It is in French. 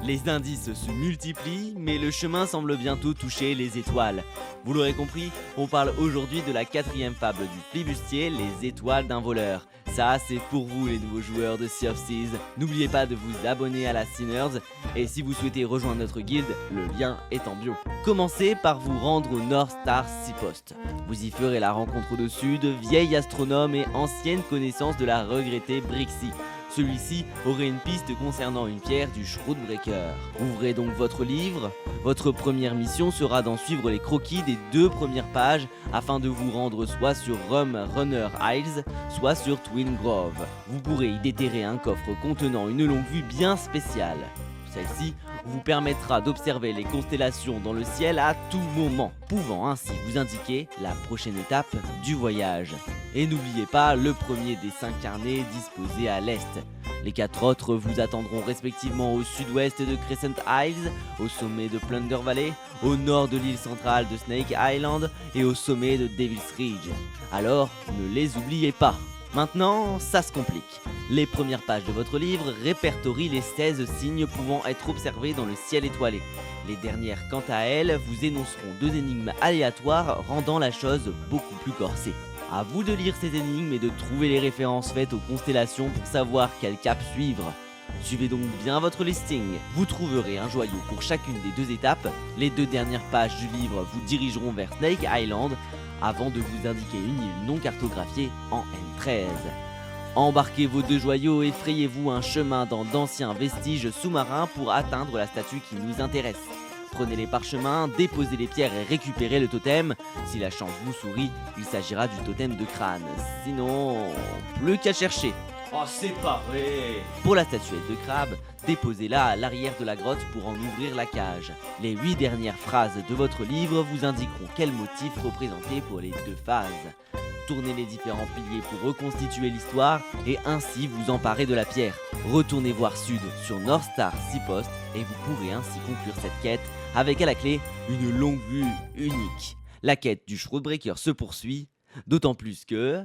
Les indices se multiplient, mais le chemin semble bientôt toucher les étoiles. Vous l'aurez compris, on parle aujourd'hui de la quatrième fable du flibustier, les étoiles d'un voleur. Ça, c'est pour vous les nouveaux joueurs de Sea of Thieves. N'oubliez pas de vous abonner à la Sinners, et si vous souhaitez rejoindre notre guilde, le lien est en bio. Commencez par vous rendre au North Star Seapost. Vous y ferez la rencontre au-dessus de vieilles astronomes et anciennes connaissances de la regrettée Brixie. Celui-ci aurait une piste concernant une pierre du Shroudbreaker. Ouvrez donc votre livre. Votre première mission sera d'en suivre les croquis des 2 premières pages afin de vous rendre soit sur Rum Runner Isles, soit sur Twin Grove. Vous pourrez y déterrer un coffre contenant une longue vue bien spéciale. Celle-ci vous permettra d'observer les constellations dans le ciel à tout moment, pouvant ainsi vous indiquer la prochaine étape du voyage. Et n'oubliez pas le premier des 5 carnets disposés à l'est. Les 4 autres vous attendront respectivement au sud-ouest de Crescent Isles, au sommet de Plunder Valley, au nord de l'île centrale de Snake Island et au sommet de Devil's Ridge. Alors, ne les oubliez pas. Maintenant, ça se complique. Les premières pages de votre livre répertorient les 16 signes pouvant être observés dans le ciel étoilé. Les dernières, quant à elles, vous énonceront 2 énigmes aléatoires rendant la chose beaucoup plus corsée. À vous de lire ces énigmes et de trouver les références faites aux constellations pour savoir quel cap suivre. Suivez donc bien votre listing. Vous trouverez un joyau pour chacune des 2 étapes. Les 2 dernières pages du livre vous dirigeront vers Snake Island avant de vous indiquer une île non cartographiée en N13. Embarquez vos 2 joyaux et frayez-vous un chemin dans d'anciens vestiges sous-marins pour atteindre la statue qui nous intéresse. Prenez les parchemins, déposez les pierres et récupérez le totem. Si la chance vous sourit, il s'agira du totem de crâne. Sinon, plus qu'à chercher. Oh, c'est pas vrai! Pour la statuette de crabe, déposez-la à l'arrière de la grotte pour en ouvrir la cage. Les 8 dernières phrases de votre livre vous indiqueront quel motif représenter pour les 2 phases. Tournez les différents piliers pour reconstituer l'histoire et ainsi vous emparer de la pierre. Retournez voir sud sur North Star Seapost et vous pourrez ainsi conclure cette quête avec à la clé une longue vue unique. La quête du Shroudbreaker se poursuit, d'autant plus que...